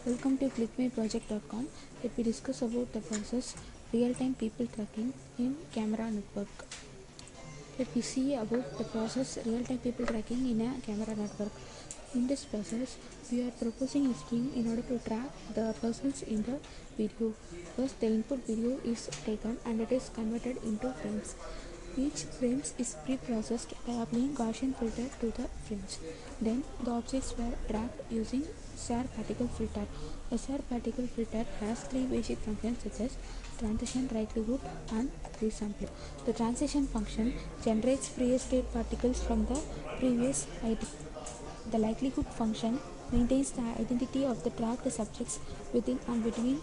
Welcome to clickmeproject.com. Let me discuss about the process real-time people tracking in camera network. Let me see about the process real-time people tracking in a camera network. In this process, we are proposing a scheme in order to track the persons in the video. First, the input video is taken and it is converted into frames. Each frame is pre-processed by applying Gaussian filter to the frames. Then the objects were tracked using SAR particle filter. A SAR particle filter has three basic functions such as transition, likelihood, and resampling. The transition function generates pre-state particles from the previous item. The likelihood function maintains the identity of the tracked subjects within and between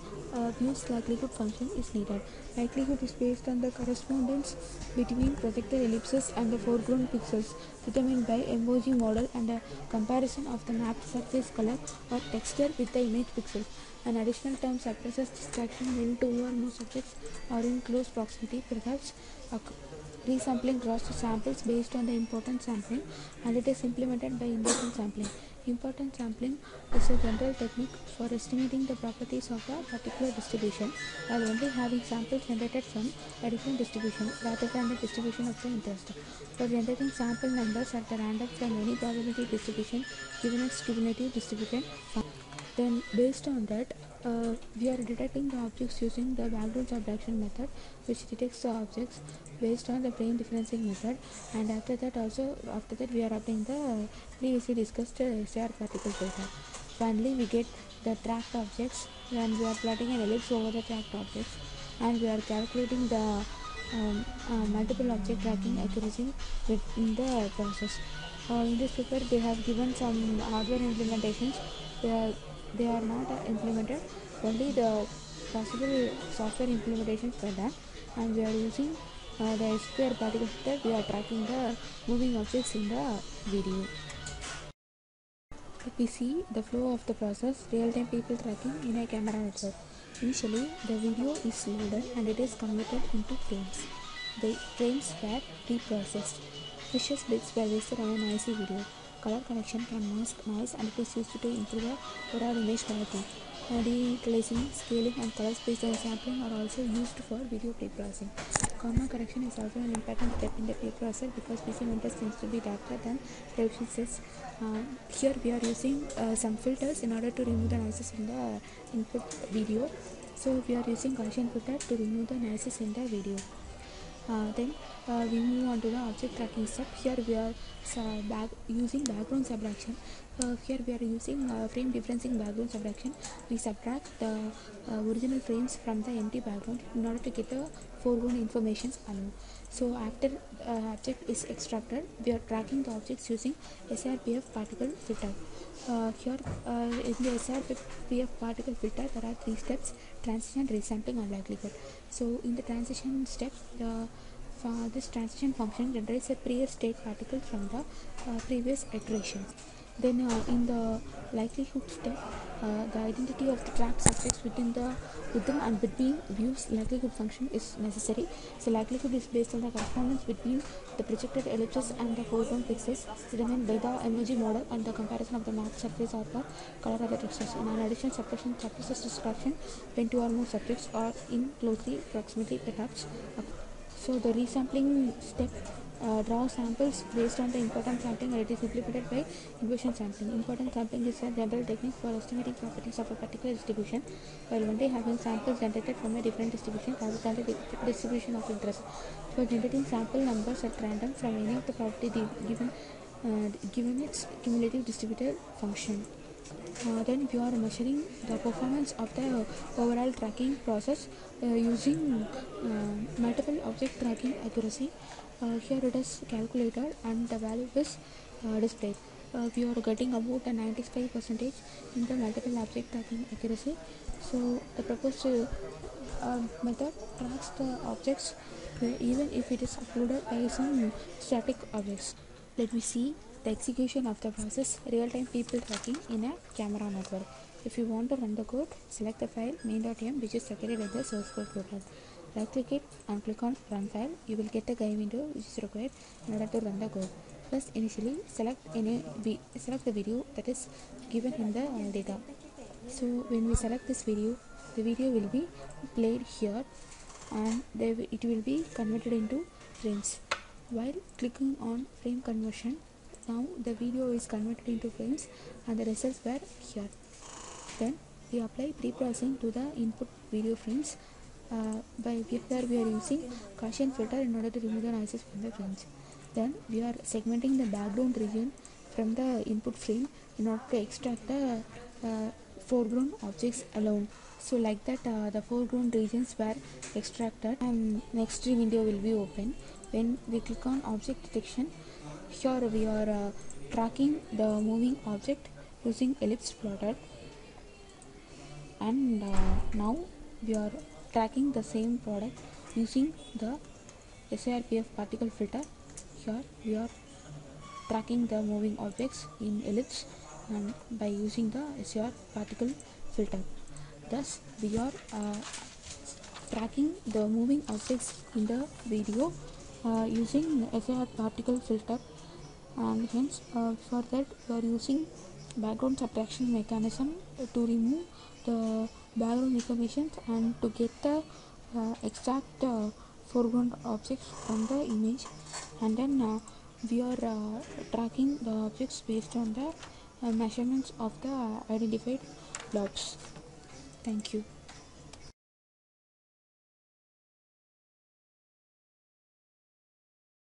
views. Likelihood function is needed. Likelihood is based on the correspondence between projected ellipses and the foreground pixels determined by emoji model and a comparison of the mapped surface color or texture with the image pixels. An additional term suppresses distraction when two or more subjects are in close proximity. Perhaps resampling draws the samples based on the importance sampling, and it is implemented by independent sampling. Importance sampling is a general technique for estimating the properties of a particular distribution while only having samples generated from a different distribution rather than the distribution of the interest. For generating sample numbers at random from any probability distribution given its cumulative distribution, then based on that, we are detecting the objects using the background subtraction method, which detects the objects based on the plane differencing method, and after that we are applying the previously discussed SAR particle filter. Finally, we get the tracked objects when we are plotting an ellipse over the tracked objects, and we are calculating the multiple object tracking accuracy within the process. In this paper, they have given some hardware implementations. They are not implemented, only the possible software implementations were done, and we are using the SPR particle filter. We are tracking the moving objects in the video. Let me see the flow of the process real-time people tracking in a camera network. Initially, the video is loaded and it is converted into frames. The frames were pre-processed. Precious bits were wasted on a noisy video. Color correction can mask noise and it is used to improve the overall image quality. Detailizing, scaling, and color space and sampling are also used for video pre-processing. Comma correction is also an important step in the pre-process because PC vendors tends to be darker than television sets. Here we are using some filters in order to remove the noises in the input video. So we are using Gaussian filter to remove the noises in the video. Then we move on to the object tracking step. Here we are using background subtraction. Here we are using frame differencing background subtraction. We subtract the original frames from the empty background in order to get the foreground information alone. So after object is extracted, we are tracking the objects using SRPF particle filter. Here in the SRPF particle filter, there are three steps: transition, resampling, and likelihood. So in the transition step, this transition function generates a pre-state particle from the previous iteration. Then in the likelihood step, the identity of the tracked subjects within and between views likelihood function is necessary. So likelihood is based on the correspondence between the projected ellipses and the foreground pixels determined by the emoji model and the comparison of the mapped surface or the color of the textures. In addition, suppresses distraction when two or more subjects are in closely proximity perhaps. So the resampling step draws samples based on the importance sampling, and it is implemented by inversion sampling. Importance sampling is a general technique for estimating properties of a particular distribution while only having samples generated from a different distribution rather than the distribution of interest. For generating sample numbers at random from any of the property given its cumulative distributed function. Then we are measuring the performance of the overall tracking process using multiple object tracking accuracy. Here it is calculated and the value is displayed. We are getting about a 95% in the multiple object tracking accuracy. So the proposed method tracks the objects even if it is uploaded by some static objects. Let me see the execution of the process real-time people tracking in a camera network. If you want to run the code, select the file main.m, which is located in the source code program. Right click it and click on run file. You will get a guide window which is required in order to run the code. First, initially select the video that is given in the data. So when we select this video, the video will be played here, and it will be converted into frames. While clicking on frame conversion, now the video is converted into frames and the results were here. Then we apply pre-processing to the input video frames. By here we are using Gaussian filter in order to remove the noises from the frames. Then we are segmenting the background region from the input frame in order to extract the foreground objects alone. So like that the foreground regions were extracted, and next window will be open. When we click on object detection, here we are tracking the moving object using ellipse plotted, and now we are tracking the same product using the SARPF particle filter. Here we are tracking the moving objects in ellipse and by using the SAR particle filter. Thus we are tracking the moving objects in the video using SAR particle filter, and hence for that we are using background subtraction mechanism to remove the background information and to get the exact foreground objects from the image, and then we are tracking the objects based on the measurements of the identified blobs. Thank you.